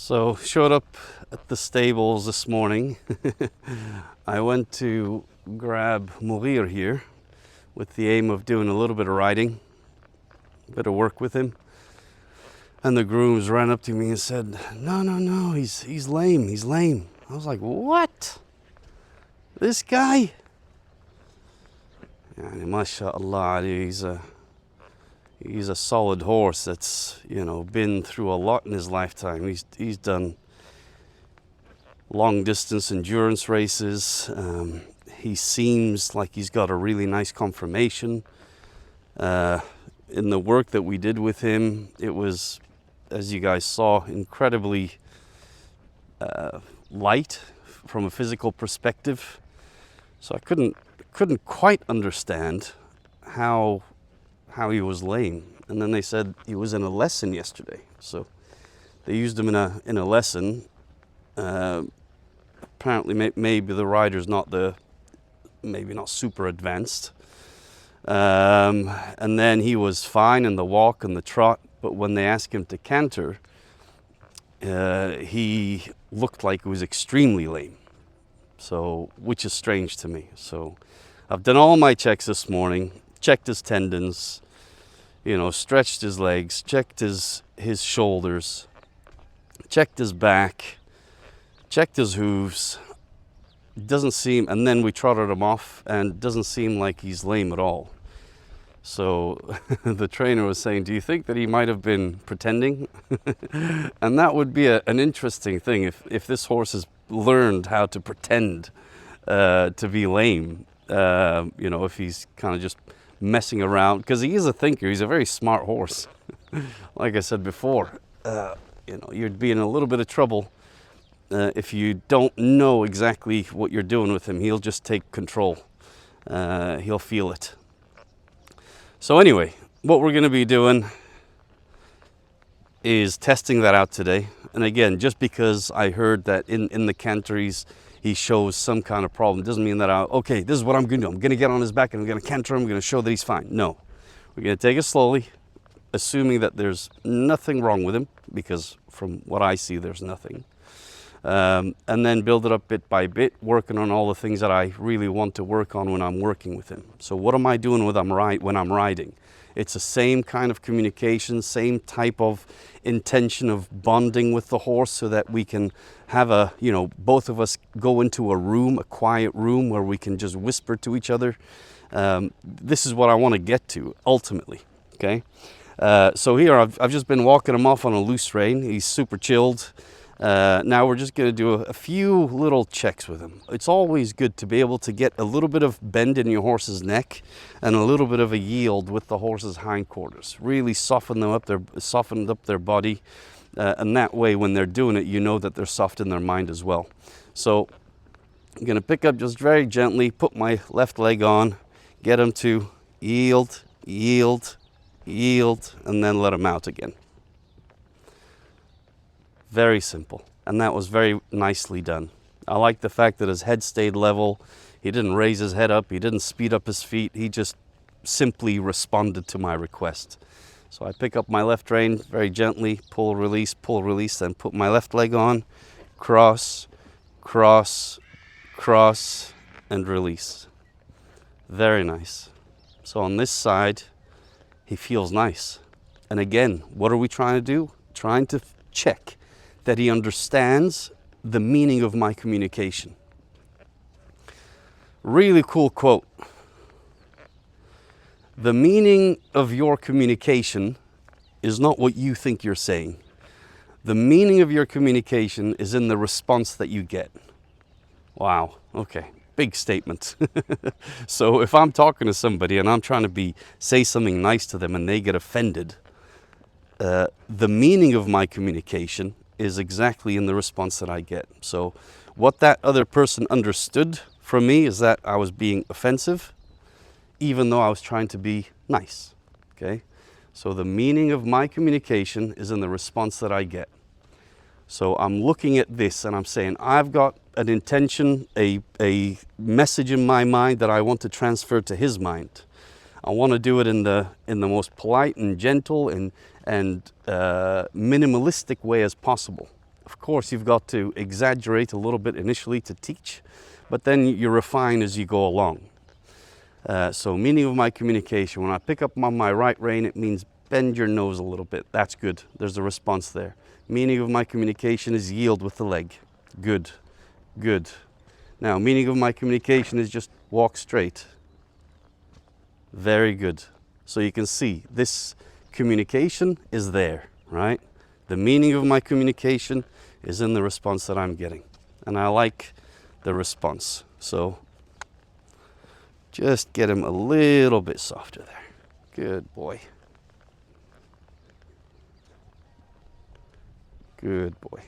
So, showed up at the stables this morning. I went to grab Mogheer here with the aim of doing a little bit of riding, a bit of work with him. And the grooms ran up to me and said, no, he's lame, he's lame. I was like, what? This guy? Yani, mashallah, he's a solid horse that's, been through a lot in his lifetime. He's done long distance endurance races. He seems like he's got a really nice conformation. In the work that we did with him, it was, as you guys saw, incredibly light from a physical perspective. So I couldn't quite understand how he was lame. And then they said he was in a lesson yesterday. So they used him in a lesson. Apparently maybe the rider's not super advanced. And then he was fine in the walk and the trot, but when they asked him to canter, he looked like he was extremely lame. So, which is strange to me. So I've done all my checks this morning, checked his tendons, stretched his legs, checked his shoulders, checked his back, checked his hooves. Doesn't seem, and then we trotted him off, and doesn't seem like he's lame at all. So the trainer was saying, do you think that he might have been pretending? And that would be an interesting thing if this horse has learned how to pretend to be lame, if he's kind of just messing around, because he is a thinker. He's a very smart horse. Like I said before, you'd be in a little bit of trouble if you don't know exactly what you're doing with him. He'll just take control. He'll feel it. So anyway, what we're going to be doing is testing that out today. And again, just because I heard that in the canteries he shows some kind of problem doesn't mean that okay, this is what I'm going to do. I'm going to get on his back and I'm going to canter him. I'm going to show that he's fine. No, we're going to take it slowly, assuming that there's nothing wrong with him, because from what I see, there's nothing. And then build it up bit by bit, working on all the things that I really want to work on when I'm working with him. So what am I doing when I'm riding? It's the same kind of communication, same type of intention of bonding with the horse, so that we can have both of us go into a quiet room where we can just whisper to each other. This is what I want to get to ultimately, okay? So here I've just been walking him off on a loose rein. He's super chilled. Now we're just going to do a few little checks with him. It's always good to be able to get a little bit of bend in your horse's neck and a little bit of a yield with the horse's hindquarters. Really soften up their body, and that way when they're doing it, you know that they're soft in their mind as well. So I'm going to pick up just very gently, put my left leg on, get him to yield, yield, yield, and then let him out again. Very simple, and that was very nicely done. I like the fact that his head stayed level. He didn't raise his head up. He didn't speed up his feet. He just simply responded to my request. So I pick up my left rein very gently, pull, release, then put my left leg on, cross, cross, cross, and release. Very nice. So on this side, he feels nice. And again, what are we trying to do? Trying to check that he understands the meaning of my communication. Really cool quote. The meaning of your communication is not what you think you're saying. The meaning of your communication is in the response that you get. Wow, okay, big statement. So if I'm talking to somebody and I'm trying to say something nice to them and they get offended, the meaning of my communication is exactly in the response that I get. So what that other person understood from me is that I was being offensive, even though I was trying to be nice, okay? So the meaning of my communication is in the response that I get. So I'm looking at this and I'm saying, I've got an intention, a message in my mind that I want to transfer to his mind. I want to do it in the most polite and gentle and minimalistic way as possible Of course, you've got to exaggerate a little bit initially to teach, but then you refine as you go along. So meaning of my communication, when I pick up on my right rein, it means bend your nose a little bit. That's good. There's a response there. Meaning of my communication is yield with the leg. Good, good. Now, meaning of my communication is just walk straight. Very good. So you can see this communication is there, right? The meaning of my communication is in the response that I'm getting. And I like the response. So just get him a little bit softer there. Good boy. Good boy.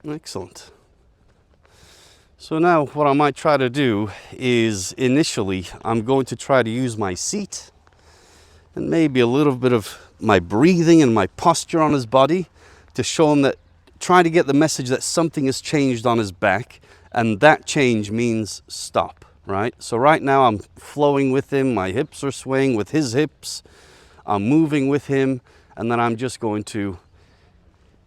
Excellent. So now what I might try to do is initially I'm going to try to use my seat and maybe a little bit of my breathing and my posture on his body to show him that, try to get the message that something has changed on his back, and that change means stop, right? So right now I'm flowing with him, my hips are swaying with his hips, I'm moving with him, and then I'm just going to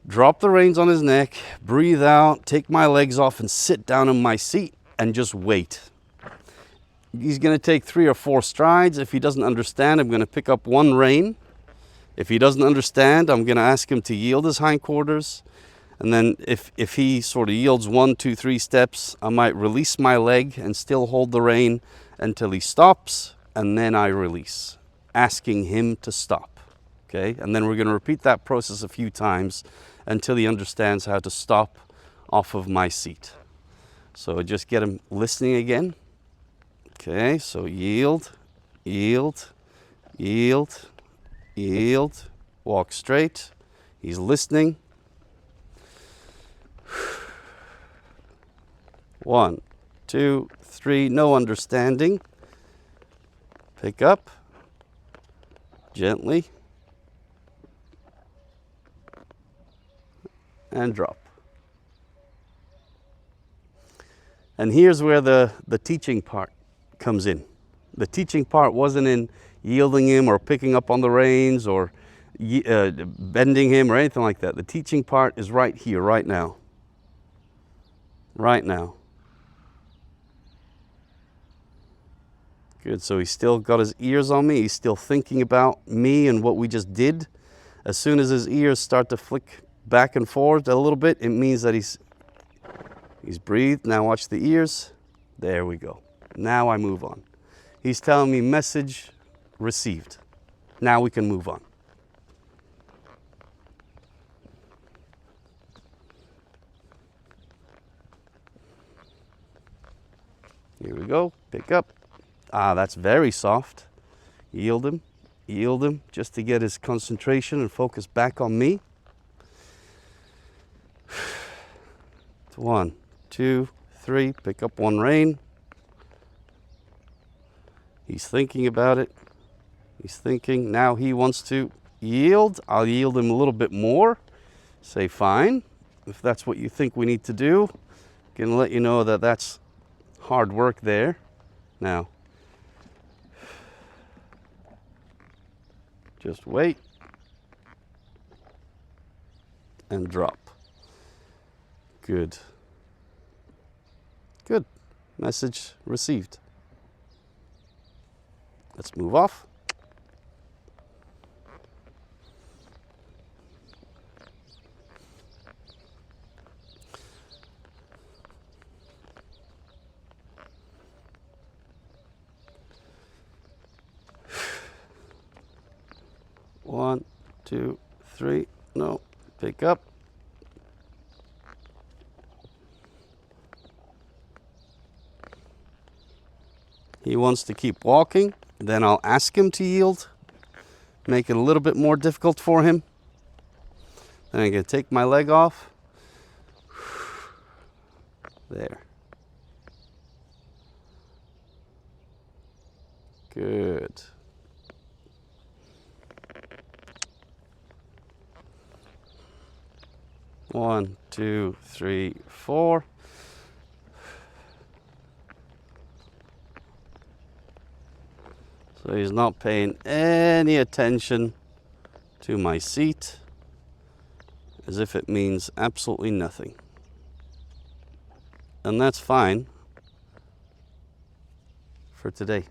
drop the reins on his neck, breathe out, take my legs off and sit down in my seat and just wait. He's going to take 3 or 4 strides. If he doesn't understand, I'm going to pick up one rein. If he doesn't understand, I'm going to ask him to yield his hindquarters. And then if he sort of yields 1, 2, 3 steps, I might release my leg and still hold the rein until he stops, and then I release, asking him to stop. Okay? And then we're going to repeat that process a few times until he understands how to stop off of my seat. So just get him listening again. Okay, so yield, yield, yield, yield, walk straight. He's listening. 1, 2, 3, no understanding. Pick up, gently, and drop. And here's where the teaching part comes in. The teaching part wasn't in yielding him or picking up on the reins or bending him or anything like that. The teaching part is right here, right now. Right now. Good, so he's still got his ears on me. He's still thinking about me and what we just did. As soon as his ears start to flick back and forth a little bit, it means that he's breathed. Now watch the ears. There we go. Now I move on. He's telling me message received. Now we can move on. Here we go. Pick up. Ah, that's very soft. Yield him, just to get his concentration and focus back on me. 1, 2, 3, pick up one rein. He's thinking about it. He's thinking. Now he wants to yield. I'll yield him a little bit more. Say fine, if that's what you think we need to do. Gonna let you know that that's hard work there. Now, just wait and drop. Good. Good. Message received. Let's move off. One, 2, 3. No, pick up. He wants to keep walking. Then I'll ask him to yield. Make it a little bit more difficult for him. Then I'm going to take my leg off. There. Good. One, 2, 3, 4. So he's not paying any attention to my seat, as if it means absolutely nothing. And that's fine for today,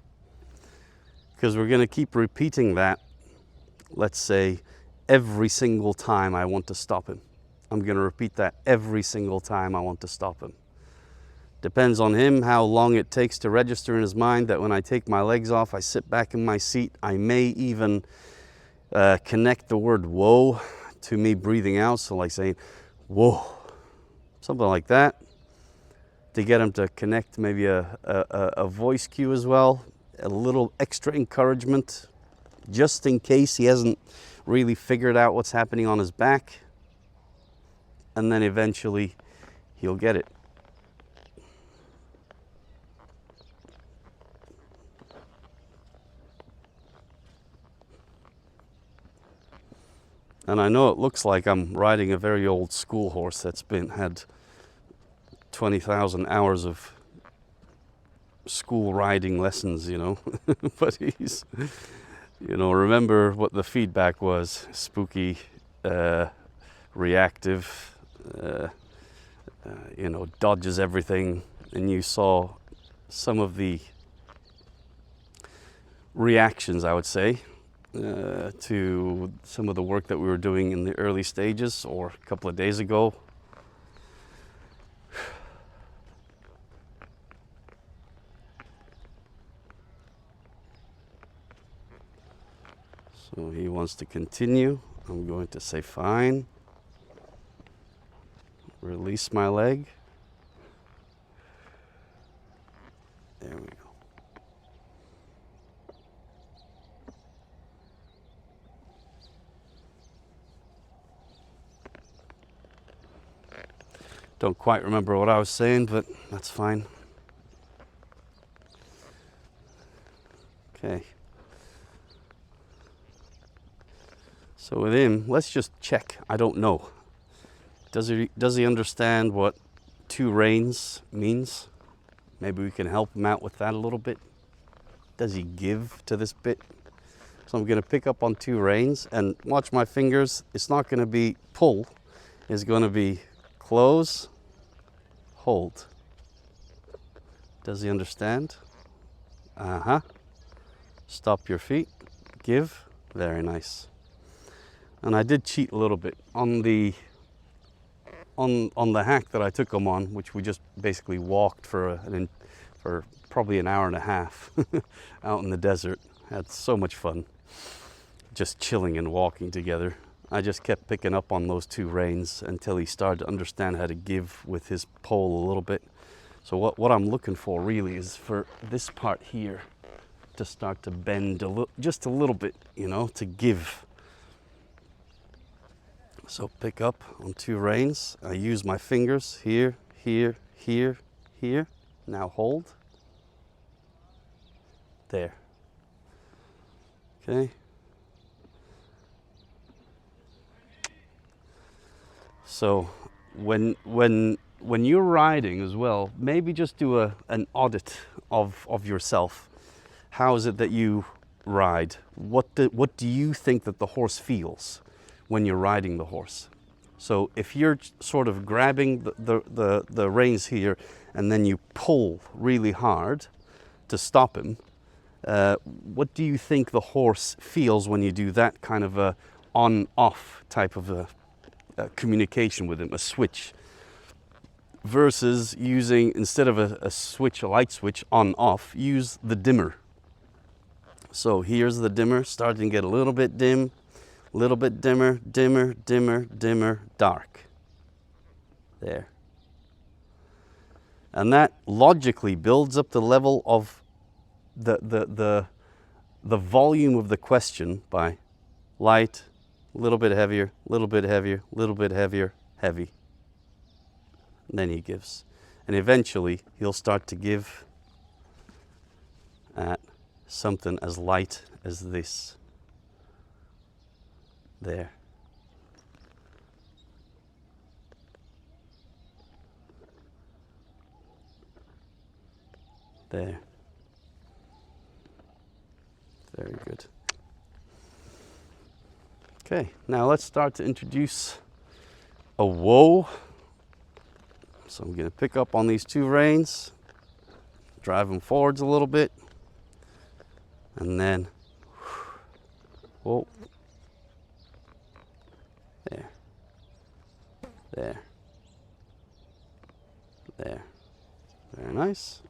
because we're going to keep repeating that, let's say, every single time I want to stop him. I'm going to repeat that every single time I want to stop him. Depends on him how long it takes to register in his mind that when I take my legs off, I sit back in my seat. I may even connect the word whoa to me breathing out. So like saying, whoa, something like that, to get him to connect maybe a voice cue as well, a little extra encouragement, just in case he hasn't really figured out what's happening on his back. And then eventually he'll get it. And I know it looks like I'm riding a very old school horse that's had 20,000 hours of school riding lessons, you know. But he's, you know, remember what the feedback was: spooky, reactive, you know, dodges everything. And you saw some of the reactions, I would say, to some of the work that we were doing in the early stages or a couple of days ago. So he wants to continue. I'm going to say fine. Release my leg. There we go. Don't quite remember what I was saying, but that's fine. Okay. So with him, let's just check. I don't know. Does he understand what 2 reins means? Maybe we can help him out with that a little bit. Does he give to this bit? So I'm going to pick up on 2 reins and watch my fingers. It's not going to be pull. It's going to be close, hold. Does he understand? Uh-huh. Stop your feet. Give. Very nice. And I did cheat a little bit on the hack that I took him on, which we just basically walked for probably an hour and a half out in the desert. Had so much fun just chilling and walking together. I just kept picking up on those 2 reins until he started to understand how to give with his pole a little bit. So what I'm looking for really is for this part here to start to bend just a little bit, you know, to give. So pick up on 2 reins. I use my fingers here, here, here, here. Now hold. There. Okay. So when you're riding as well, maybe just do an audit of yourself. How is it that you ride? What do you think that the horse feels when you're riding the horse? So if you're sort of grabbing the reins here and then you pull really hard to stop him, what do you think the horse feels when you do that kind of a on-off type of a communication with him, a switch, versus using, instead of a switch, a light switch on-off, use the dimmer. So here's the dimmer, starting to get a little bit dim, a little bit dimmer, dimmer, dimmer, dimmer, dark. There. And that logically builds up the level of the volume of the question by light, a little bit heavier, a little bit heavier, a little bit heavier, heavy. And then he gives. And eventually he'll start to give at something as light as this. There. There. Very good. Okay, now let's start to introduce a whoa. So I'm going to pick up on these two reins, drive them forwards a little bit, and then whoa. There. There. There. Very nice.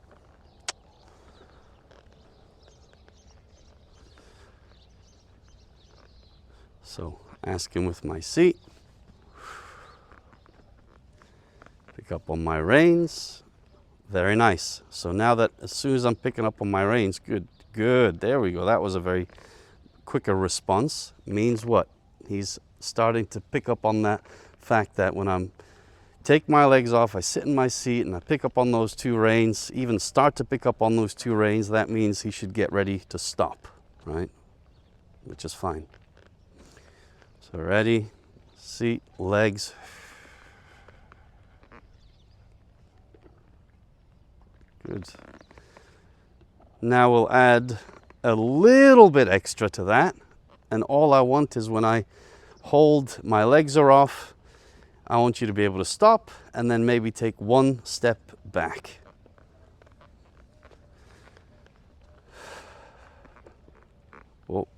So ask him with my seat. Pick up on my reins. Very nice. So now that as soon as I'm picking up on my reins, good, good. There we go. That was a very quicker response. Means what? He's starting to pick up on that fact that when I'm take my legs off, I sit in my seat and I pick up on those two reins, even start to pick up on those two reins, that means he should get ready to stop, right? Which is fine. So ready, seat, legs. Good. Now we'll add a little bit extra to that. And all I want is when I hold, my legs are off, I want you to be able to stop and then maybe take one step back. Whoa.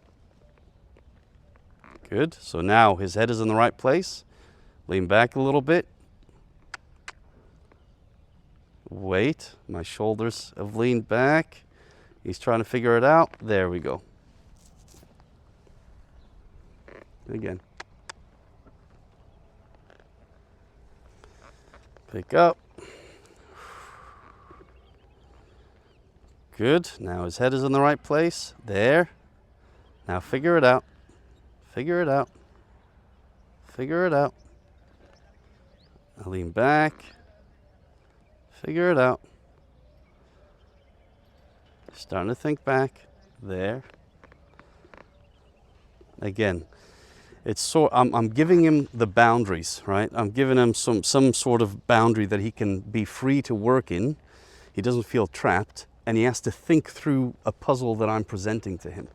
Good. So now his head is in the right place. Lean back a little bit. Wait. My shoulders have leaned back. He's trying to figure it out. There we go. Again. Pick up. Good. Now his head is in the right place. There. Now figure it out. Figure it out. Figure it out. I lean back. Figure it out. Starting to think back. There. Again. I'm giving him the boundaries, right? I'm giving him some sort of boundary that he can be free to work in. He doesn't feel trapped, and he has to think through a puzzle that I'm presenting to him.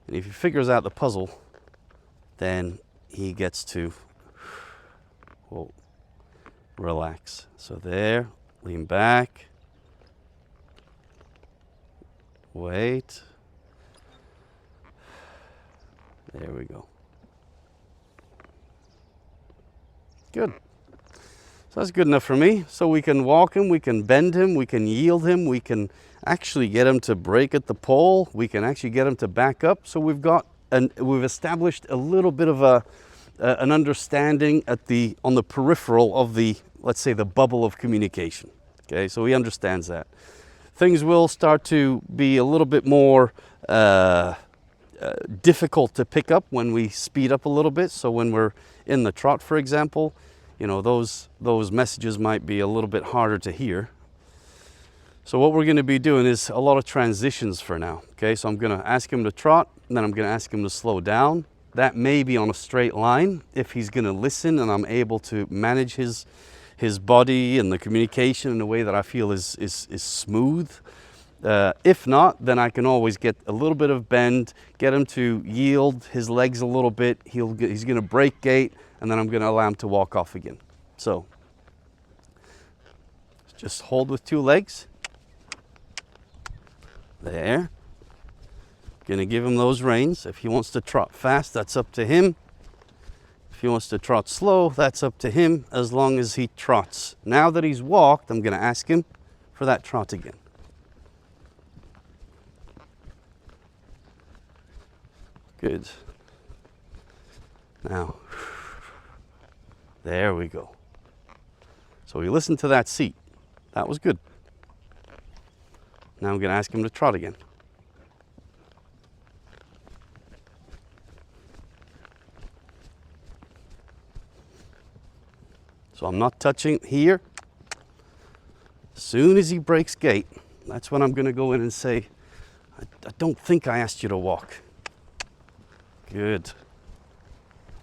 And if he figures out the puzzle, then he gets to relax. So there, lean back, wait. There we go. Good. So that's good enough for me. So we can walk him, we can bend him, we can yield him, we can actually get him to break at the pole, we can actually get him to back up. So we've established a little bit of an understanding on the peripheral of the, let's say, the bubble of communication. Okay, so he understands that. Things will start to be a little bit more difficult to pick up when we speed up a little bit. So when we're in the trot, for example, you know, those messages might be a little bit harder to hear. So what we're going to be doing is a lot of transitions for now. Okay, so I'm going to ask him to trot, and then I'm going to ask him to slow down. That may be on a straight line if he's going to listen and I'm able to manage his body and the communication in a way that I feel is smooth. If not, then I can always get a little bit of bend, get him to yield his legs a little bit. He's going to break gait, and then I'm going to allow him to walk off again. So just hold with two legs. There. Going to give him those reins. If he wants to trot fast, that's up to him. If he wants to trot slow, that's up to him, as long as he trots. Now that he's walked, I'm going to ask him for that trot again. Good. Now, there we go. So we listened to that seat. That was good. Now I'm going to ask him to trot again. So I'm not touching here. As soon as he breaks gait, that's when I'm going to go in and say, I don't think I asked you to walk. Good.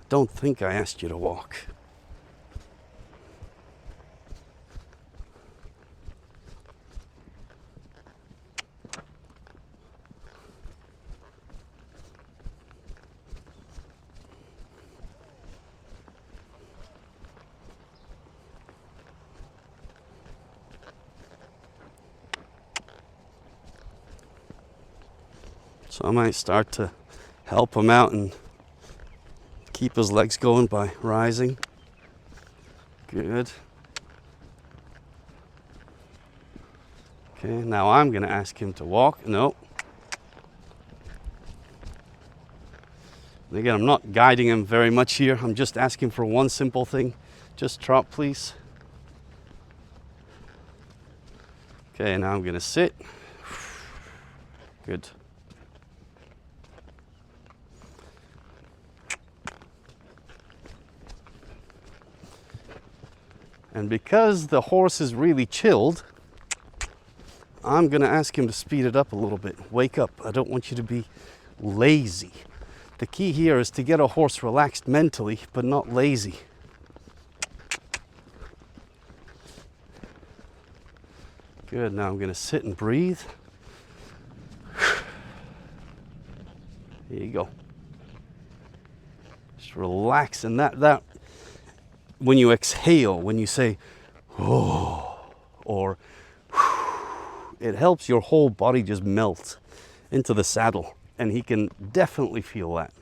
Don't think I asked you to walk. So I might start to help him out and keep his legs going by rising. Good. Okay, now I'm going to ask him to walk. No. And again, I'm not guiding him very much here. I'm just asking for one simple thing. Just trot, please. Okay, now I'm going to sit. Good. And because the horse is really chilled, I'm going to ask him to speed it up a little bit. Wake up. I don't want you to be lazy. The key here is to get a horse relaxed mentally, but not lazy. Good. Now I'm going to sit and breathe. There you go. Just relax. And that when you exhale, when you say, oh, or it helps your whole body just melt into the saddle. And he can definitely feel that.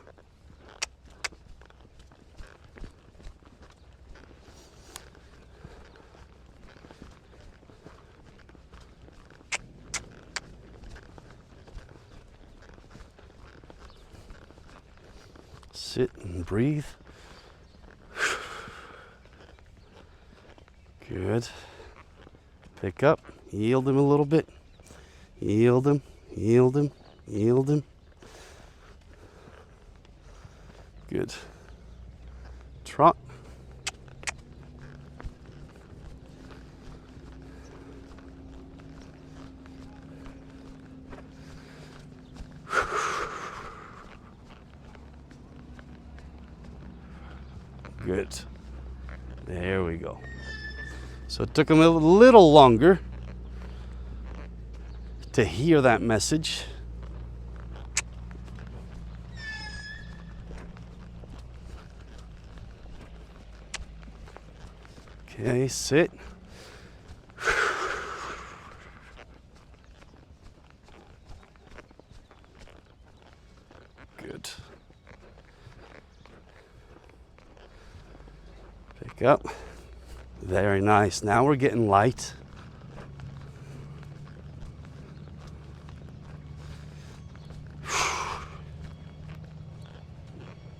Sit and breathe. Good. Pick up. Yield him a little bit. Yield him. Yield him. Yield him. Good. Trot. Good. There we go. So it took him a little longer to hear that message. Okay, sit. Good. Pick up. Very nice. Now we're getting light.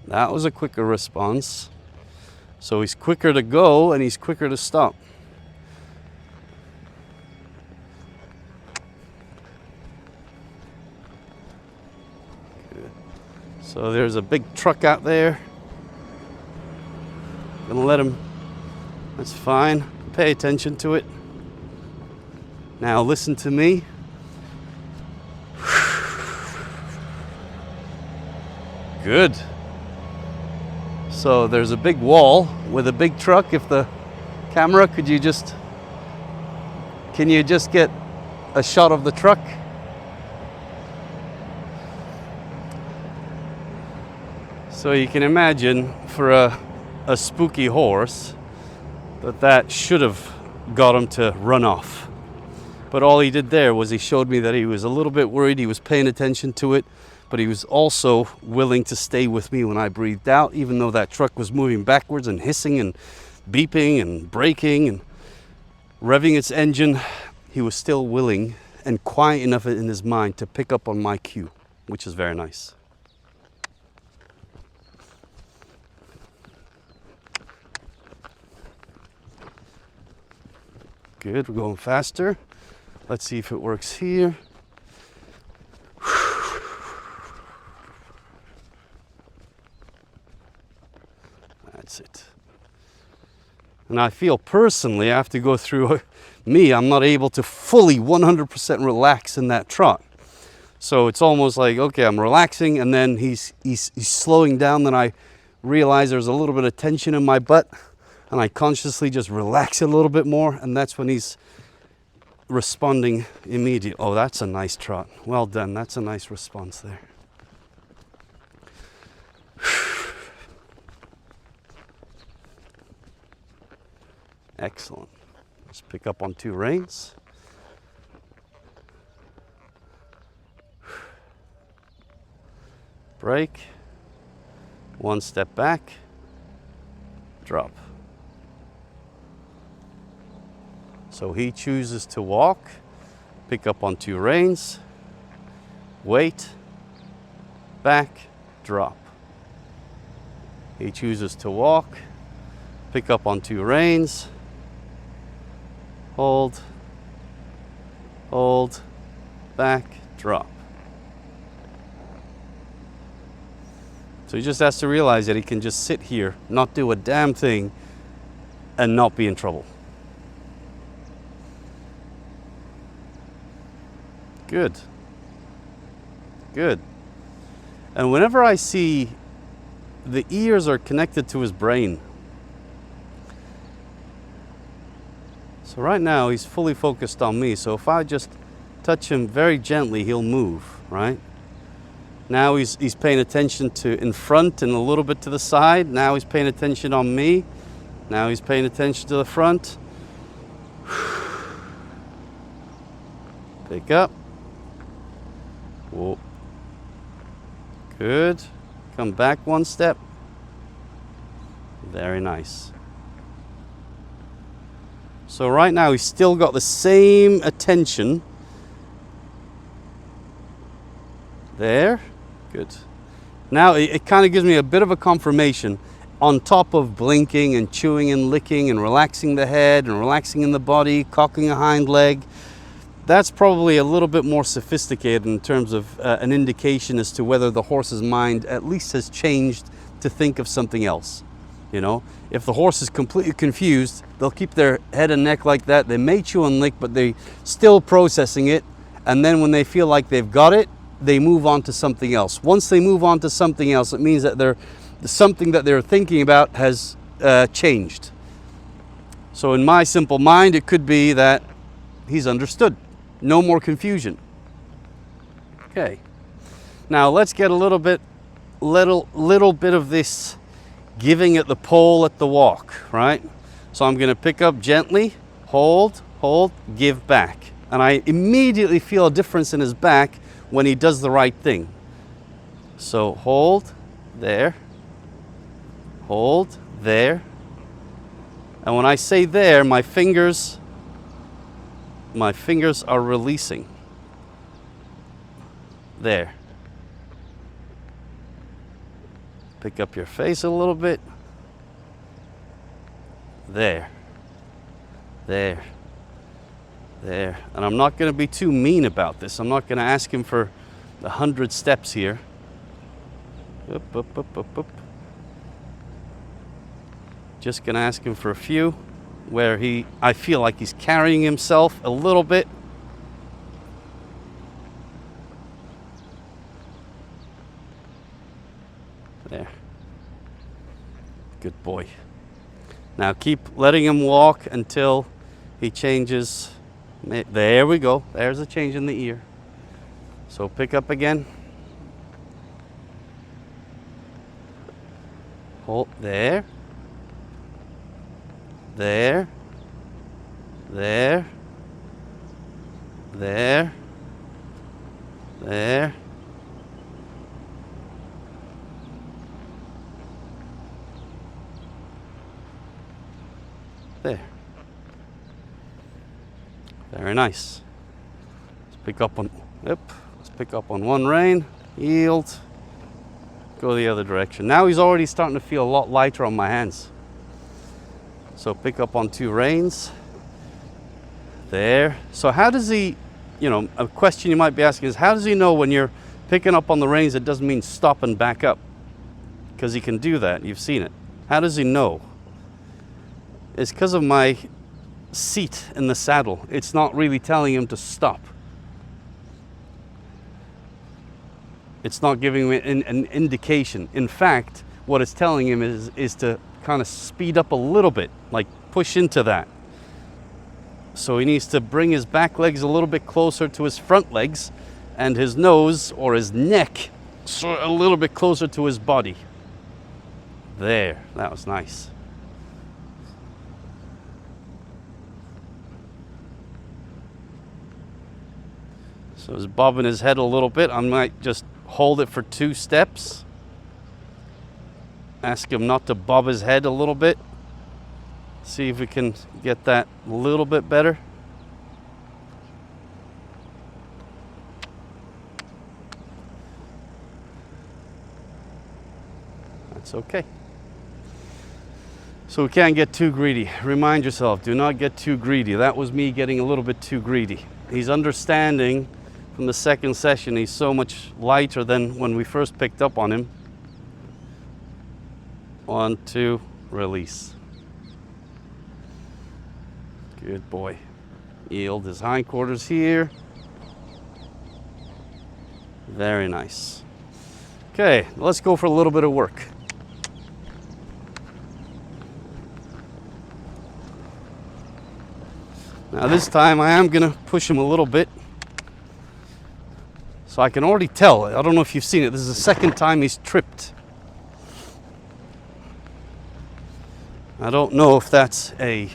That was a quicker response. So he's quicker to go and he's quicker to stop. Good. So there's a big truck out there. Gonna let him. That's fine. Pay attention to it. Now listen to me. Good. So there's a big wall with a big truck. If the camera, can you just get a shot of the truck? So you can imagine for a spooky horse that should have got him to run off. But all he did there was he showed me that he was a little bit worried. He was paying attention to it. But he was also willing to stay with me when I breathed out, even though that truck was moving backwards and hissing and beeping and braking and revving its engine. He was still willing and quiet enough in his mind to pick up on my cue, which is very nice. Good, we're going faster. Let's see if it works here. That's it. And I feel personally, I have to go through I'm not able to fully 100% relax in that trot. So it's almost like, okay, I'm relaxing and then he's slowing down. Then I realize there's a little bit of tension in my butt and I consciously just relax it a little bit more. And that's when he's responding immediately. Oh, that's a nice trot. Well done. That's a nice response there. Excellent. Let's pick up on 2 reins. Break. 1 step back. Drop. So he chooses to walk, pick up on 2 reins, wait, back, drop. He chooses to walk, pick up on 2 reins, hold, hold, back, drop. So he just has to realize that he can just sit here, not do a damn thing, and not be in trouble. Good. Good. And whenever I see the ears are connected to his brain. So right now he's fully focused on me. So if I just touch him very gently, he'll move, right? Now he's paying attention to in front and a little bit to the side. Now he's paying attention on me. Now he's paying attention to the front. Pick up. Whoa. Good. Come back 1 step. Very nice. So right now he's still got the same attention. There. Good. Now it kind of gives me a bit of a confirmation on top of blinking and chewing and licking and relaxing the head and relaxing in the body, cocking a hind leg. That's probably a little bit more sophisticated in terms of an indication as to whether the horse's mind at least has changed to think of something else. You know, if the horse is completely confused, they'll keep their head and neck like that. They may chew and lick, but they're still processing it. And then when they feel like they've got it, they move on to something else. Once they move on to something else, it means that something that they're thinking about has changed. So in my simple mind, it could be that he's understood. No more confusion. Okay. Now let's get a little bit of this giving at the pole at the walk, right? So I'm going to pick up gently, hold, hold, give back. And I immediately feel a difference in his back when he does the right thing. So hold, there, hold, there. And when I say there, my fingers are releasing. There. Pick up your face a little bit. There. There. There. And I'm not going to be too mean about this. I'm not going to ask him for 100 steps here. Up, up, up, up, up. Just going to ask him for a few where I feel like he's carrying himself a little bit. There. Good boy. Now keep letting him walk until he changes. There we go. There's a change in the ear. So pick up again. Hold there. There. There. There. There. There. Very nice. Let's pick up on, let's pick up on one rein, yield, go the other direction. Now he's already starting to feel a lot lighter on my hands. So pick up on 2 reins. There. So how does he, a question you might be asking is, how does he know when you're picking up on the reins, it doesn't mean stop and back up? Because he can do that. You've seen it. How does he know? It's because of my seat in the saddle. It's not really telling him to stop. It's not giving him an indication. In fact, what it's telling him is to kind of speed up a little bit, like push into that. So he needs to bring his back legs a little bit closer to his front legs and his nose or his neck a little bit closer to his body. There, that was nice. So he's bobbing his head a little bit. I might just hold it for 2 steps. Ask him not to bob his head a little bit. See if we can get that a little bit better. That's okay. So we can't get too greedy. Remind yourself, do not get too greedy. That was me getting a little bit too greedy. He's understanding from the second session, he's so much lighter than when we first picked up on him. 1, 2, release. Good boy. Yield his hindquarters here. Very nice. Okay, let's go for a little bit of work. Now this time I am going to push him a little bit. So I can already tell, I don't know if you've seen it, this is the second time he's tripped. I don't know if that's a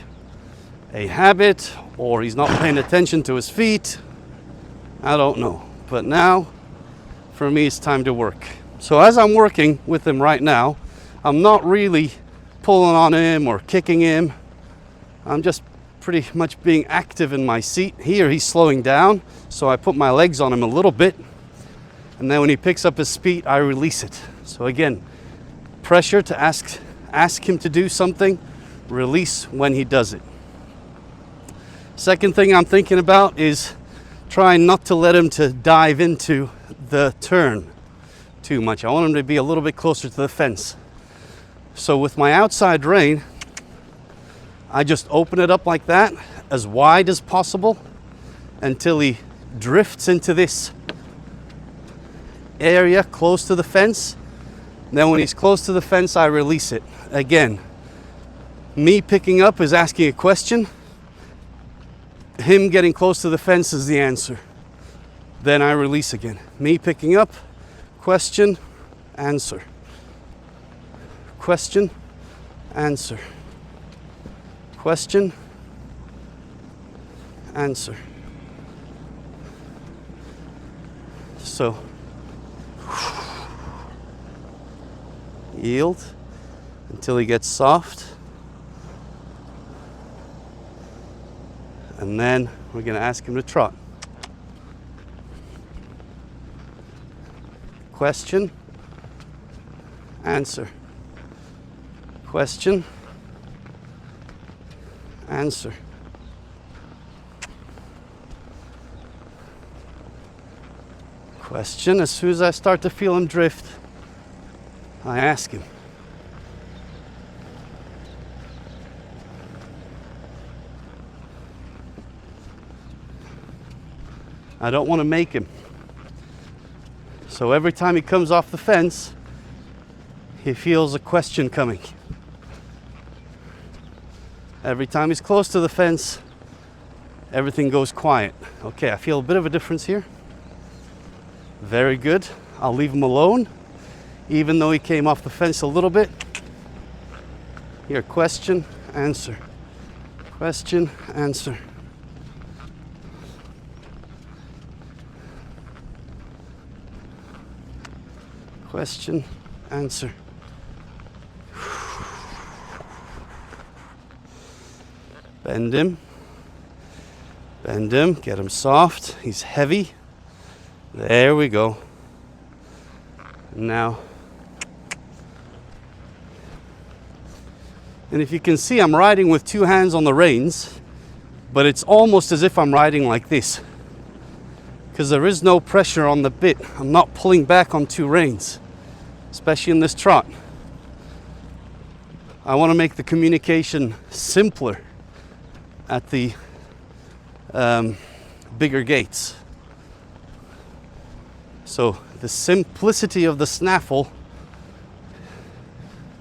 habit or he's not paying attention to his feet. I don't know. But now, for me, it's time to work. So as I'm working with him right now, I'm not really pulling on him or kicking him. I'm just pretty much being active in my seat. Here he's slowing down, so I put my legs on him a little bit, and then when he picks up his speed, I release it. So again, pressure to ask him to do something, release when he does it. Second thing I'm thinking about is trying not to let him to dive into the turn too much. I want him to be a little bit closer to the fence. So with my outside rein, I just open it up like that, as wide as possible, until he drifts into this area close to the fence. Then when he's close to the fence, I release it. Again, me picking up is asking a question. Him getting close to the fence is the answer. Then I release again. Me picking up, question, answer. Question, answer. Question, answer. So, yield until he gets soft. And then we're going to ask him to trot. Question, answer. Question, answer. Question. As soon as I start to feel him drift, I ask him. I don't want to make him. So every time he comes off the fence, he feels a question coming. Every time he's close to the fence, everything goes quiet. Okay, I feel a bit of a difference here. Very good. I'll leave him alone, even though he came off the fence a little bit. Here, question, answer. Question, answer. Question, answer. Bend him. Bend him. Get him soft. He's heavy. There we go. Now. And if you can see, I'm riding with 2 hands on the reins, but it's almost as if I'm riding like this, because there is no pressure on the bit. I'm not pulling back on 2 reins, especially in this trot. I want to make the communication simpler at the bigger gaits. So the simplicity of the snaffle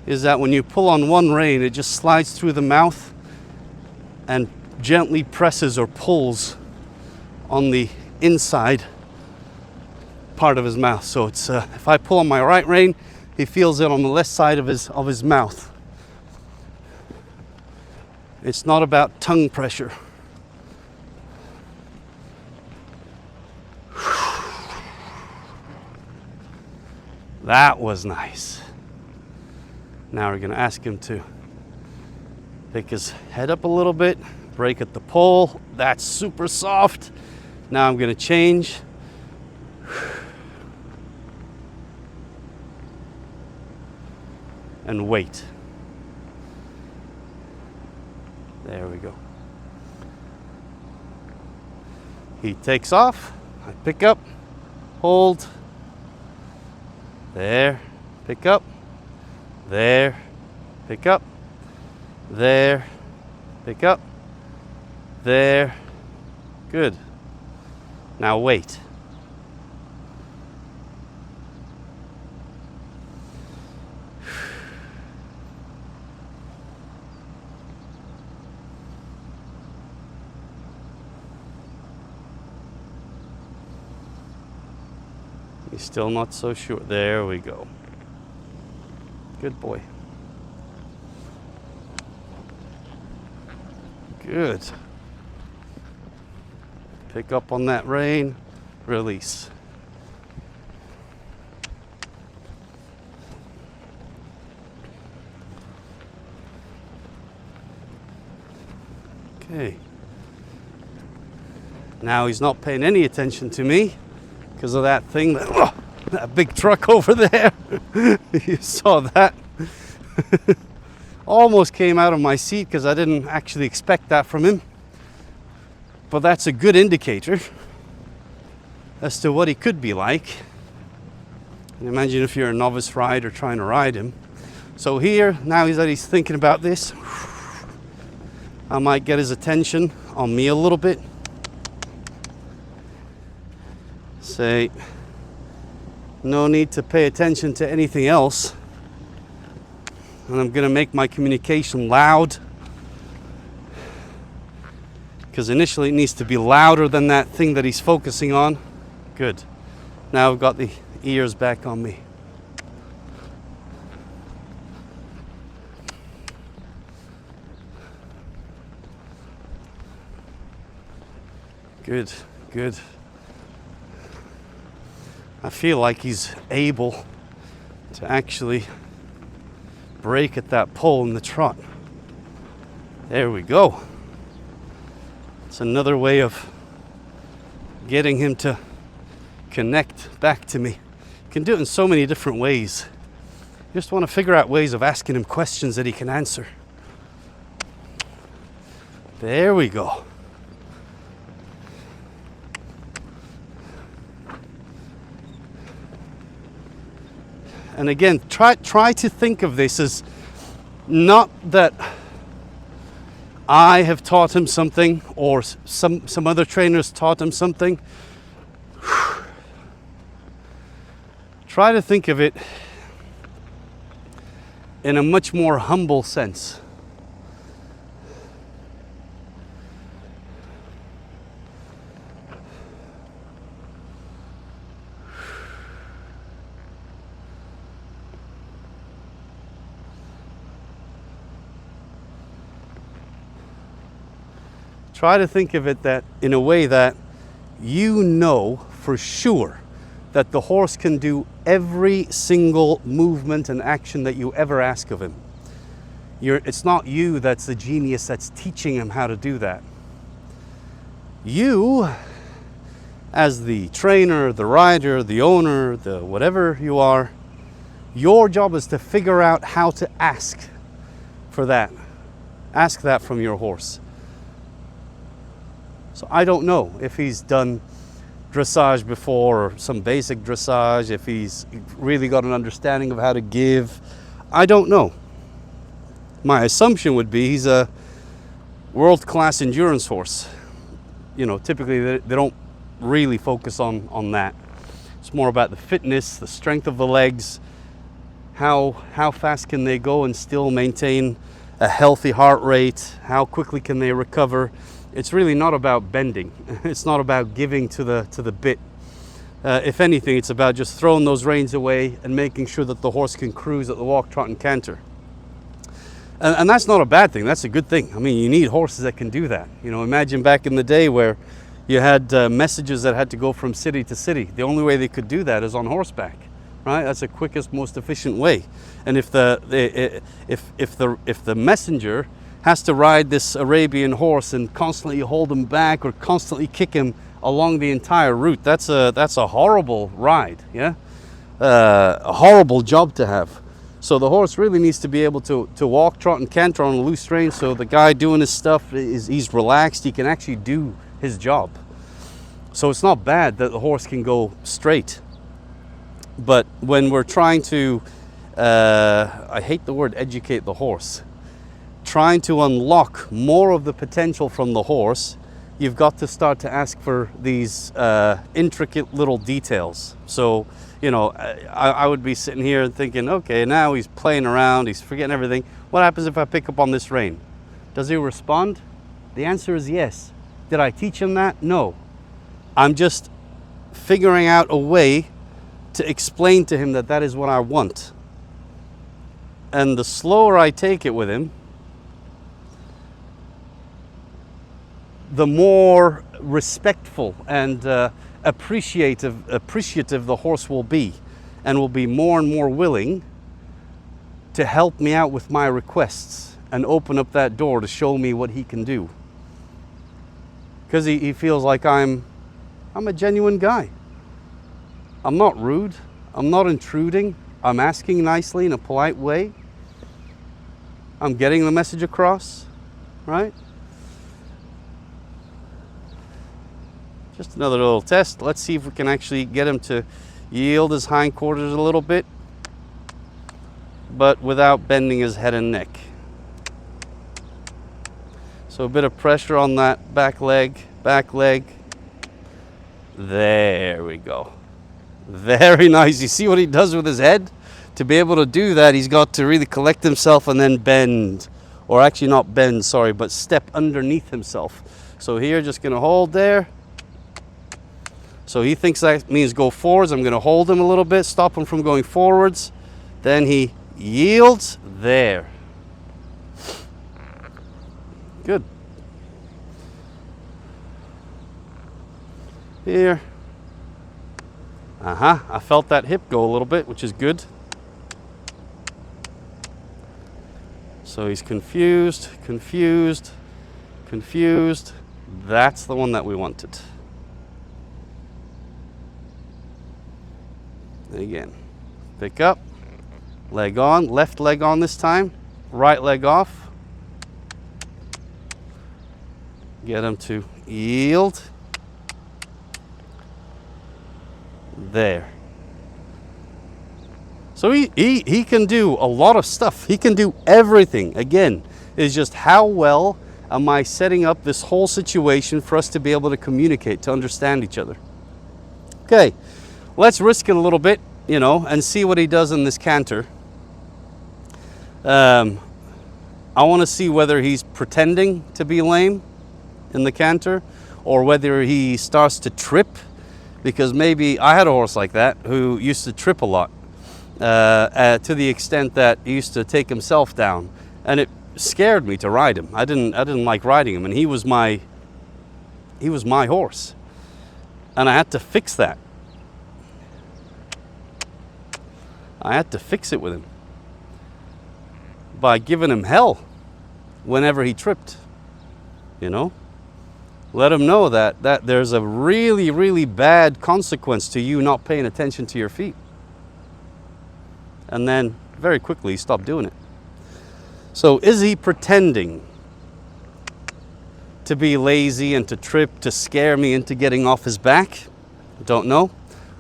is that when you pull on one rein, it just slides through the mouth and gently presses or pulls on the inside part of his mouth. So it's if I pull on my right rein, he feels it on the left side of his mouth. It's not about tongue pressure. That was nice. Now we're going to ask him to pick his head up a little bit, break at the pole. That's super soft. Now I'm going to change. And wait. There we go. He takes off. I pick up, hold. There, pick up. There, pick up. There, pick up. There. Good. Now wait. He's still not so sure. There we go. Good boy. Good. Pick up on that rein, release. Okay. Now he's not paying any attention to me because of that thing, that big truck over there. You saw that. Almost came out of my seat because I didn't actually expect that from him. But that's a good indicator as to what he could be like. And imagine if you're a novice rider trying to ride him. So here, now that he's thinking about this, I might get his attention on me a little bit. Say, no need to pay attention to anything else. And I'm going to make my communication loud. Because initially it needs to be louder than that thing that he's focusing on. Good. Now I've got the ears back on me. Good, good. I feel like he's able to actually break at that pole in the trot. There we go. It's another way of getting him to connect back to me. You can do it in so many different ways. You just want to figure out ways of asking him questions that he can answer. There we go. And again, try to think of this as not that I have taught him something or some other trainers taught him something. Try to think of it in a much more humble sense. Try to think of it that in a way that you know for sure that the horse can do every single movement and action that you ever ask of him. It's not you that's the genius that's teaching him how to do that. You, as the trainer, the rider, the owner, the whatever you are, your job is to figure out how to ask for that. Ask that from your horse. So I don't know if he's done dressage before or some basic dressage, if he's really got an understanding of how to give. I don't know. My assumption would be he's a world-class endurance horse. You know, typically they don't really focus on that. It's more about the fitness, the strength of the legs, how fast can they go and still maintain a healthy heart rate, how quickly can they recover. It's really not about bending. It's not about giving to the bit. If anything, it's about just throwing those reins away and making sure that the horse can cruise at the walk, trot, and canter. And that's not a bad thing. That's a good thing. I mean, you need horses that can do that. You know, imagine back in the day where you had messages that had to go from city to city. The only way they could do that is on horseback. right? That's the quickest, most efficient way. And if the messenger has to ride this Arabian horse and constantly hold him back or constantly kick him along the entire route, that's a horrible ride, yeah, a horrible job to have. So the horse really needs to be able to walk, trot, and canter on a loose rein. So the guy doing his stuff he's relaxed. He can actually do his job. So it's not bad that the horse can go straight. But when we're trying to, I hate the word educate the horse, trying to unlock more of the potential from the horse, you've got to start to ask for these intricate little details. So, you know, I would be sitting here thinking, okay, now he's playing around, he's forgetting everything. What happens if I pick up on this rein? Does he respond? The answer is yes. Did I teach him that? No. I'm just figuring out a way to explain to him that that is what I want. And the slower I take it with him, the more respectful and appreciative the horse will be, and will be more and more willing to help me out with my requests and open up that door to show me what he can do. Because he feels like I'm a genuine guy. I'm not rude. I'm not intruding. I'm asking nicely in a polite way. I'm getting the message across, right? Just another little test. Let's see if we can actually get him to yield his hindquarters a little bit, but without bending his head and neck. So a bit of pressure on that back leg. There we go. Very nice. You see what he does with his head? To be able to do that, he's got to really collect himself and then bend. Or actually not bend, sorry, but step underneath himself. So here, just going to hold there. So he thinks that means go forwards. I'm going to hold him a little bit, stop him from going forwards. Then he yields there. Good. Here. I felt that hip go a little bit, which is good. So he's confused. That's the one that we wanted. And again, pick up, leg on, left leg on this time, right leg off. Get him to yield. There. So he can do a lot of stuff. He can do everything. Again, it's just how well am I setting up this whole situation for us to be able to communicate, to understand each other. Okay, let's risk it a little bit, you know, and see what he does in this canter. I want to see whether he's pretending to be lame in the canter or whether he starts to trip. Because maybe I had a horse like that who used to trip a lot to the extent that he used to take himself down, and it scared me to ride him. I didn't like riding him, and he was my horse, and I had to fix that. I had to fix it with him by giving him hell whenever he tripped, you know. Let him know that there's a really, really bad consequence to you not paying attention to your feet. And then very quickly stop doing it. So is he pretending to be lazy and to trip, to scare me into getting off his back? Don't know.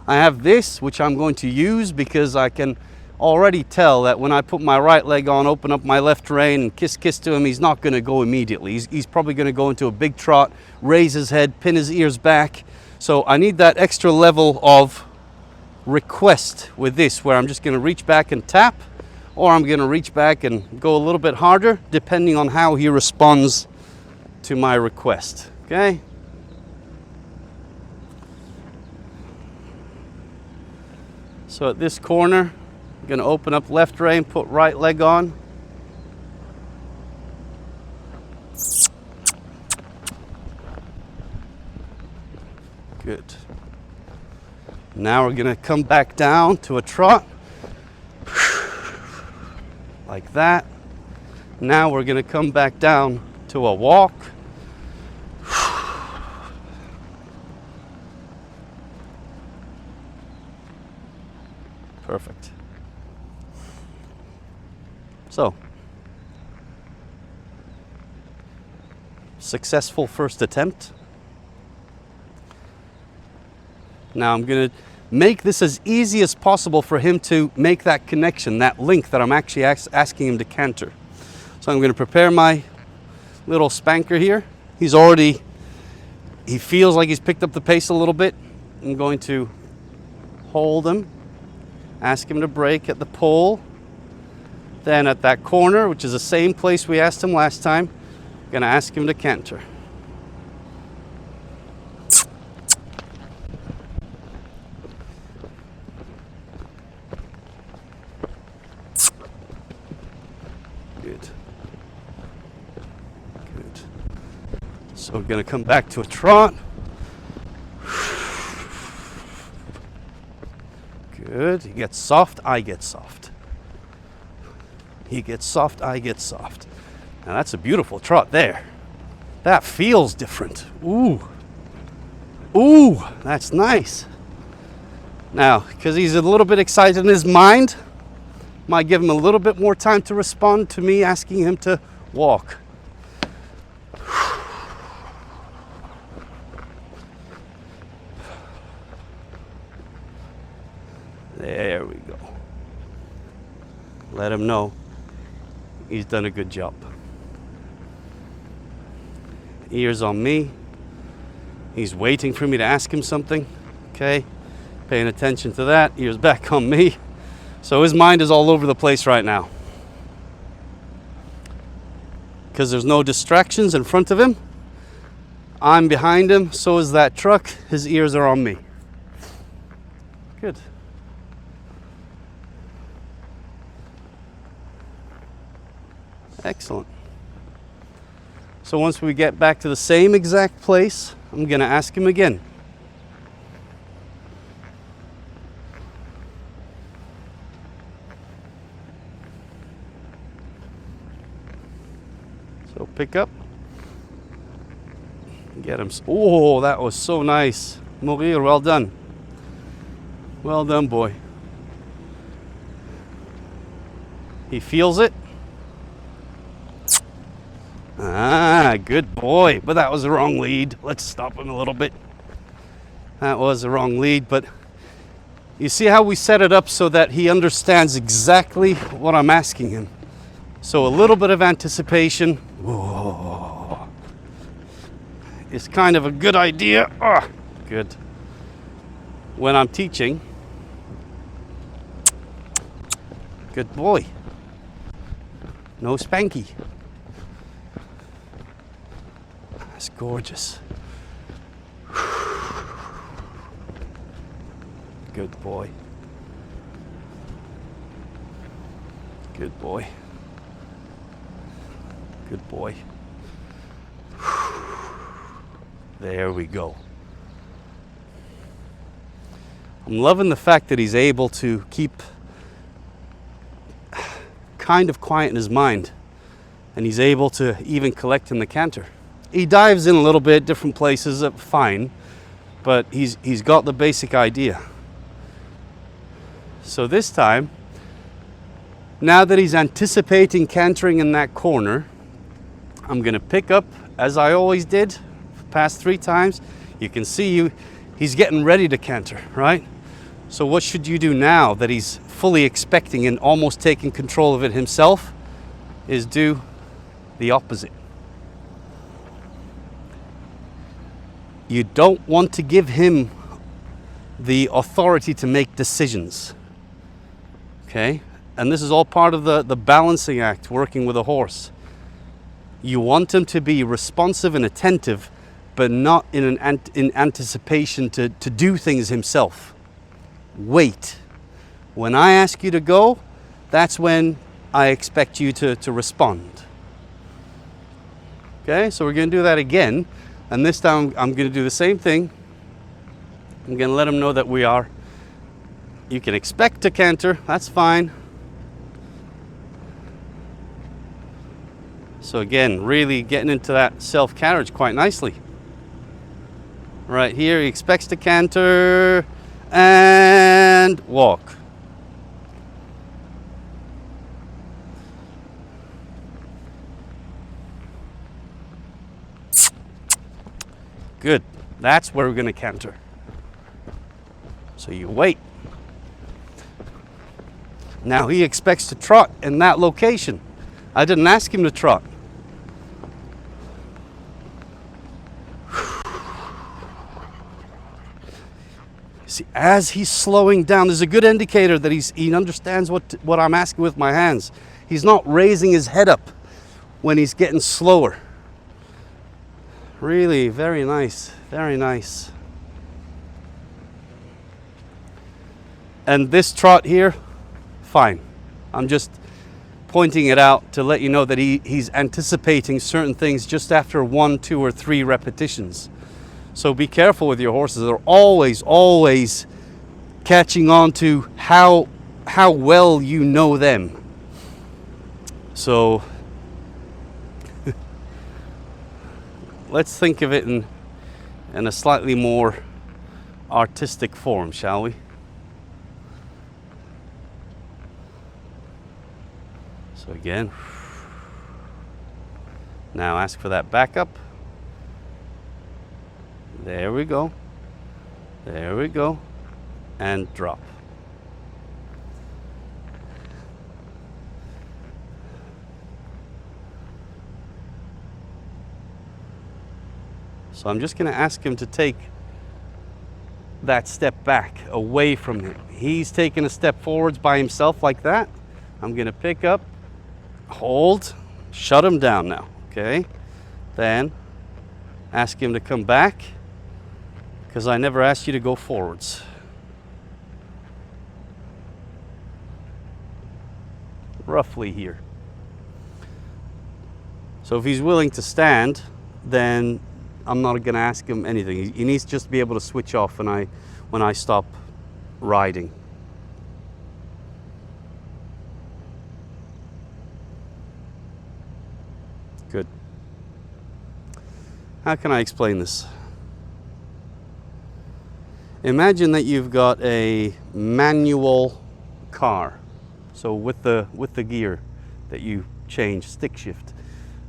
I have this, which I'm going to use because I can already tell that when I put my right leg on, open up my left rein and kiss to him, he's not going to go immediately. He's probably going to go into a big trot, raise his head, pin his ears back. So I need that extra level of request with this, where I'm just going to reach back and tap, or I'm going to reach back and go a little bit harder, depending on how he responds to my request. Okay? So at this corner, I'm going to open up left rein, put right leg on. Good. Now we're gonna come back down to a trot, like that. Now we're gonna come back down to a walk. Perfect. So, successful first attempt. Now I'm going to make this as easy as possible for him to make that connection, that link that I'm actually asking him to canter. So I'm going to prepare my little spanker here. He feels like he's picked up the pace a little bit. I'm going to hold him, ask him to brake at the pole. Then at that corner, which is the same place we asked him last time, I'm going to ask him to canter. Good. Good. So we're going to come back to a trot. Good. He gets soft, I get soft. He gets soft, I get soft. Now that's a beautiful trot there. That feels different. Ooh. Ooh, that's nice. Now, because he's a little bit excited in his mind, might give him a little bit more time to respond to me asking him to walk. There we go. Let him know he's done a good job. Ears on me. He's waiting for me to ask him something. Okay, paying attention to that. Ears back on me. So his mind is all over the place right now. Because there's no distractions in front of him. I'm behind him, so is that truck. His ears are on me. Good. Excellent. So once we get back to the same exact place, I'm going to ask him again. So pick up. Get him. Oh, that was so nice. Mogheer, well done. Well done, boy. He feels it. Ah, good boy. But that was the wrong lead. Let's stop him a little bit. That was the wrong lead, but you see how we set it up so that he understands exactly what I'm asking him. So a little bit of anticipation. Whoa. It's kind of a good idea. Oh, good. When I'm teaching. Good boy. No spanky. That's gorgeous. Good boy. Good boy. Good boy. There we go. I'm loving the fact that he's able to keep kind of quiet in his mind, and he's able to even collect in the canter. He dives in a little bit, different places, fine, but he's got the basic idea. So this time, now that he's anticipating cantering in that corner, I'm going to pick up, as I always did, past 3 times. You can see he's getting ready to canter, right? So what should you do now that he's fully expecting and almost taking control of it himself? Is do the opposite. You don't want to give him the authority to make decisions. Okay? And this is all part of the balancing act, working with a horse. You want him to be responsive and attentive, but not in anticipation to do things himself. Wait. When I ask you to go, that's when I expect you to respond. Okay, so we're going to do that again. And this time I'm going to do the same thing. I'm going to let him know that we are You can expect to canter, that's fine. So again, really getting into that self-carriage quite nicely. Right here, he expects to canter and walk. Good. That's where we're going to canter. So you wait. Now he expects to trot in that location. I didn't ask him to trot. See, as he's slowing down, there's a good indicator that he understands what I'm asking with my hands. He's not raising his head up when he's getting slower. Really, very nice, very nice. And this trot here, fine. I'm just pointing it out to let you know that he's anticipating certain things just after 1, 2, or 3 repetitions. So be careful with your horses. They're always catching on to how well you know them. So let's think of it in a slightly more artistic form, shall we? So again, now ask for that backup. There we go. There we go. And drop. So I'm just going to ask him to take that step back away from him. He's taking a step forwards by himself like that. I'm going to pick up, hold, shut him down now. Okay. Then ask him to come back, because I never asked you to go forwards. Roughly here. So if he's willing to stand, then I'm not going to ask him anything. He needs to just be able to switch off when I stop riding. Good. How can I explain this? Imagine that you've got a manual car. So with the gear that you change, stick shift.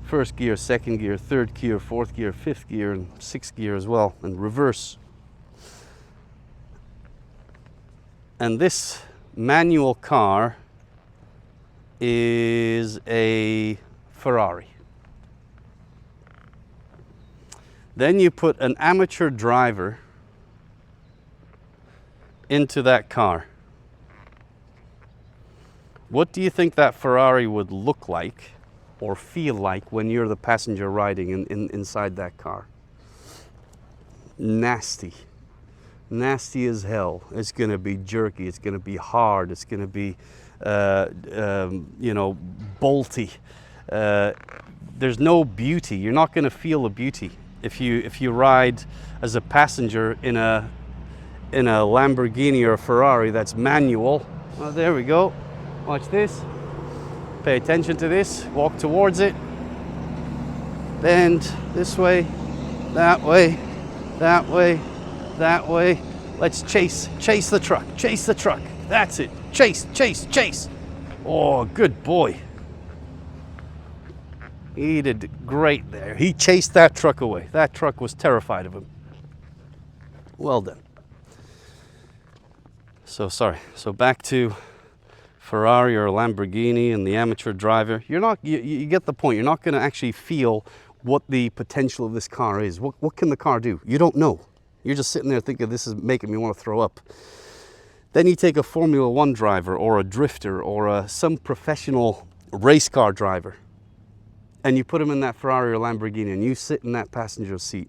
First gear, second gear, third gear, fourth gear, fifth gear, and sixth gear as well, and reverse. And this manual car is a Ferrari. Then you put an amateur driver into that car. What do you think that Ferrari would look like or feel like when you're the passenger riding inside that car? Nasty. Nasty as hell. It's going to be jerky. It's going to be hard. It's going to be, bolty. There's no beauty. You're not going to feel a beauty if you ride as a passenger in a Lamborghini or a Ferrari that's manual. Oh, there we go. Watch this. Pay attention to this. Walk towards it. Bend this way, that way, that way, that way. Let's chase the truck. Chase the truck. That's it. Chase, chase, chase. Oh, good boy. He did great there. He chased that truck away. That truck was terrified of him. Well done. So sorry. So back to Ferrari or Lamborghini and the amateur driver. You get the point. You're not going to actually feel what the potential of this car is. What can the car do? You don't know. You're just sitting there thinking, this is making me want to throw up. Then you take a Formula One driver or a drifter or some professional race car driver, and you put him in that Ferrari or Lamborghini and you sit in that passenger seat.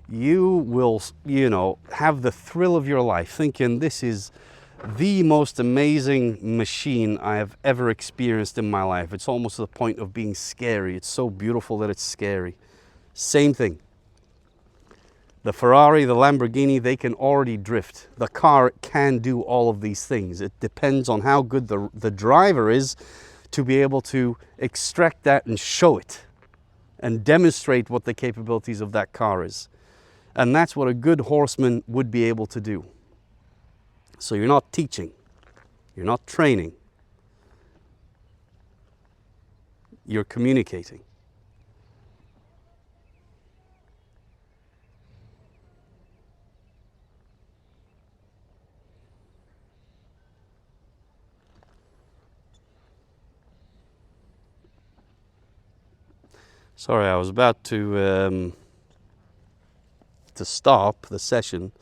You will, have the thrill of your life thinking this is the most amazing machine I have ever experienced in my life. It's almost to the point of being scary. It's so beautiful that it's scary. Same thing. The Ferrari, the Lamborghini, they can already drift. The car can do all of these things. It depends on how good the driver is to be able to extract that and show it and demonstrate what the capabilities of that car is. And that's what a good horseman would be able to do. So you're not teaching, you're not training, you're communicating. Sorry, I was about to stop the session.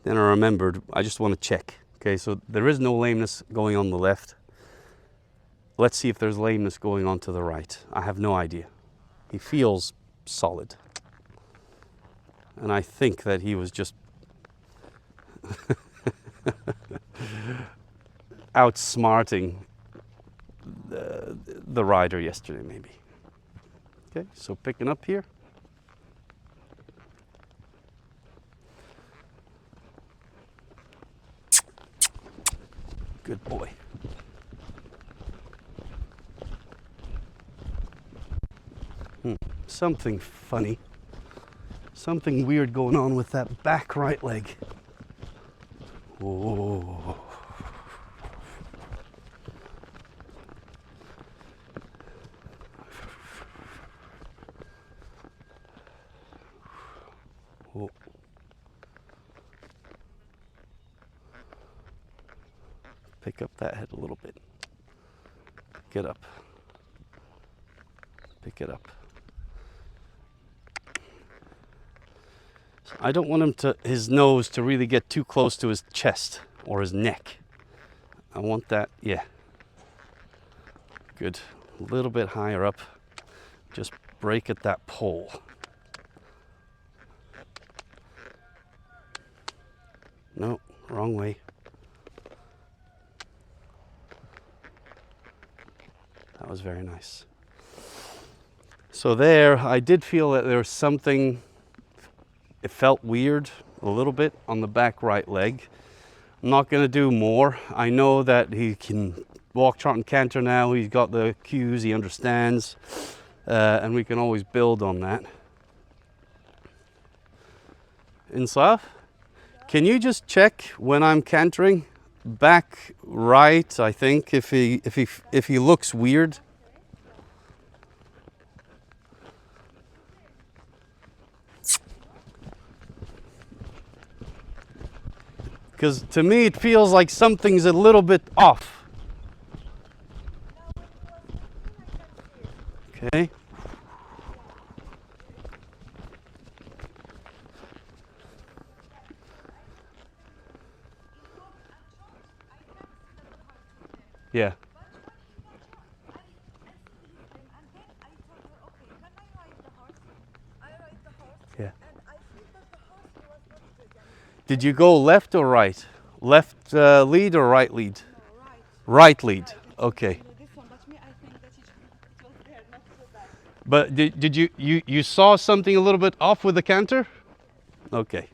Then I remembered, I just want to check. Okay, so there is no lameness going on the left. Let's see if there's lameness going on to the right. I have no idea. He feels solid. And I think that he was just outsmarting the rider yesterday, maybe. Okay, so picking up here. Good boy. Something funny. Something weird going on with that back right leg. Whoa. Whoa. Pick up that head a little bit. Get up. Pick it up. So I don't want his nose to really get too close to his chest or his neck. I want that, yeah. Good. A little bit higher up. Just break at that pole. No, wrong way. That was very nice. So there, I did feel that there was something, it felt weird a little bit on the back right leg. I'm not going to do more. I know that he can walk, trot, and canter now. He's got the cues, he understands, and we can always build on that. Insaaf, can you just check when I'm cantering? Back right, I think, if he looks weird. Because to me it feels like something's a little bit off. Okay. Yeah. Yeah. Did you go left or right? Left lead or right lead? No, right. Right lead. Okay. This one, but me, I think that it was there, not so bad. But did you saw something a little bit off with the canter? Okay.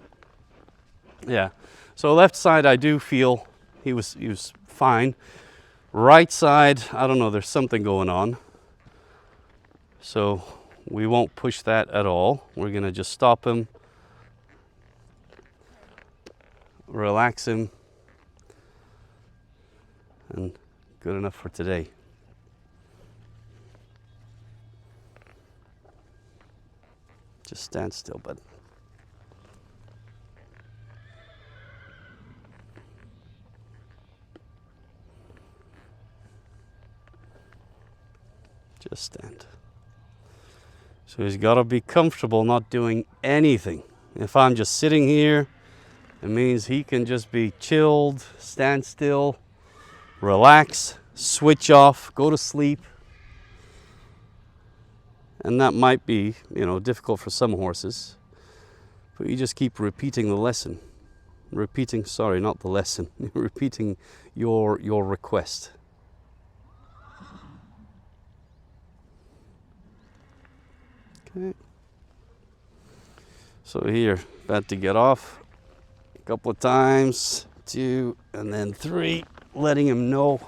Yeah. So left side, I do feel he was fine. Right side, I don't know. There's something going on. So we won't push that at all. We're gonna just stop him, relax him, and good enough for today. Just stand still, bud. Just stand. So he's got to be comfortable not doing anything. If I'm just sitting here, it means he can just be chilled, stand still, relax, switch off, go to sleep. And that might be, difficult for some horses. But you just keep repeating the lesson. Sorry, not the lesson. Repeating your request. Okay. So here, about to get off. A couple of times, 2, and then 3, letting him know.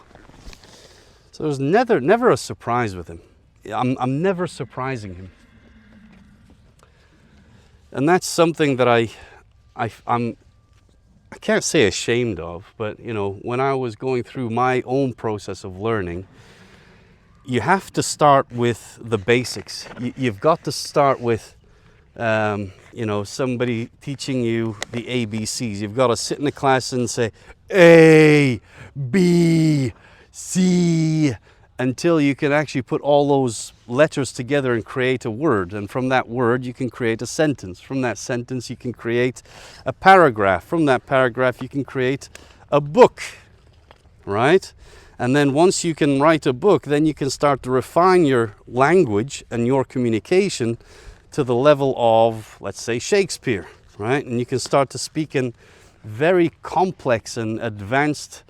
So there's never a surprise with him. I'm never surprising him. And that's something that I can't say ashamed of, but you know, when I was going through my own process of learning, you have to start with the basics. You've got to start with, you know, somebody teaching you the ABCs. You've got to sit in the class and say A, B, C, until you can actually put all those letters together and create a word. And from that word, you can create a sentence. From that sentence, you can create a paragraph. From that paragraph, you can create a book, right? And then once you can write a book, then you can start to refine your language and your communication to the level of, let's say, Shakespeare, right? And you can start to speak in very complex and advanced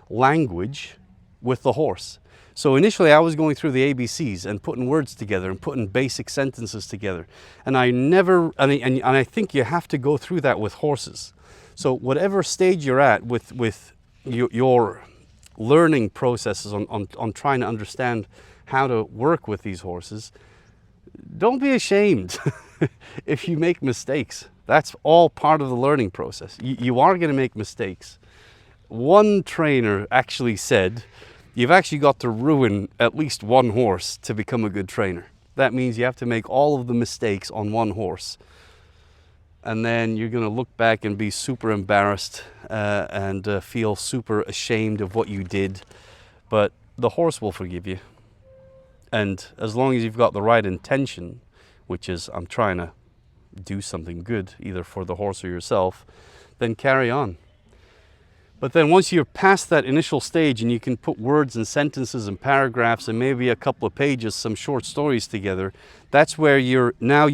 language with the horse. So initially I was going through the ABCs and putting words together and putting basic sentences together. And I think you have to go through that with horses. So whatever stage you're at with your learning processes on trying to understand how to work with these horses, don't be ashamed if you make mistakes. That's all part of the learning process. You are going to make mistakes. One trainer actually said, you've actually got to ruin at least one horse to become a good trainer. That means you have to make all of the mistakes on one horse. And then you're going to look back and be super embarrassed and feel super ashamed of what you did. But the horse will forgive you. And as long as you've got the right intention, which is I'm trying to do something good, either for the horse or yourself, then carry on. But then once you're past that initial stage and you can put words and sentences and paragraphs and maybe a couple of pages, some short stories together, that's where you're no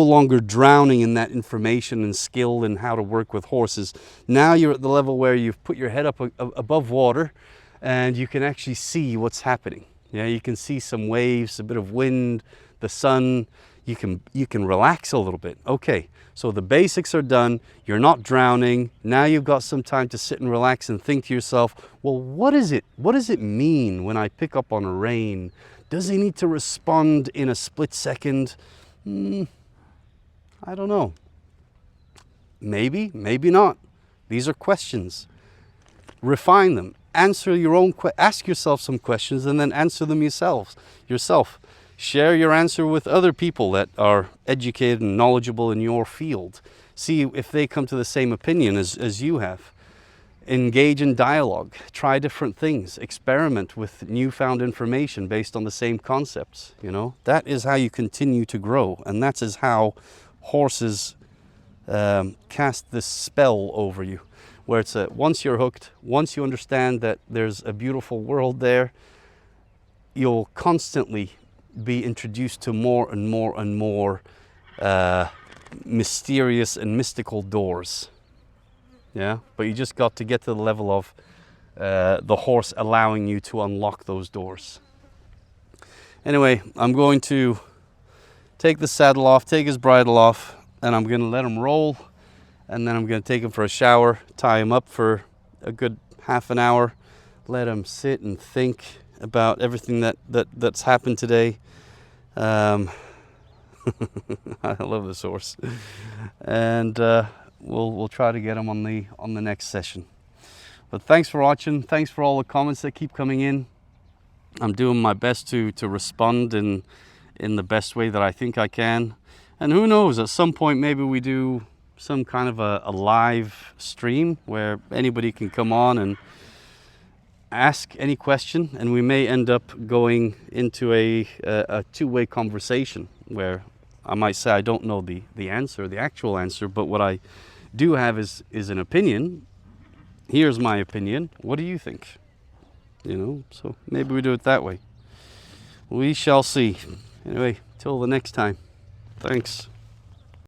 longer drowning in that information and skill and how to work with horses. Now you're at the level where you've put your head up above water and you can actually see what's happening. Yeah, you can see some waves, a bit of wind, the sun. You can relax a little bit. Okay, so the basics are done. You're not drowning. Now you've got some time to sit and relax and think to yourself, well, what does it mean when I pick up on a rein? Does he need to respond in a split second? I don't know. Maybe, maybe not. These are questions. Refine them. Ask yourself some questions and then answer them yourself. Share your answer with other people that are educated and knowledgeable in your field. See if they come to the same opinion as you have. Engage in dialogue. Try different things. Experiment with newfound information based on the same concepts. You know, that is how you continue to grow, and that is how horses cast this spell over you, where it's once you're hooked, once you understand that there's a beautiful world there, you'll constantly be introduced to more and more and more mysterious and mystical doors. Yeah, but you just got to get to the level of the horse allowing you to unlock those doors. Anyway, I'm going to take the saddle off, take his bridle off, and I'm going to let him roll, and then I'm going to take him for a shower, tie him up for a good half an hour, let him sit and think about everything that's happened today. I love this horse, and we'll try to get him on the next session. But thanks for watching. Thanks for all the comments that keep coming in. I'm doing my best to respond in the best way that I think I can. And who knows, at some point maybe we do some kind of a live stream where anybody can come on and ask any question, and we may end up going into a two-way conversation where I might say I don't know the answer, the actual answer, but what I do have is an opinion. Here's my opinion. What do you think? You know, so maybe we do it that way. We shall see. Anyway, till the next time. Thanks.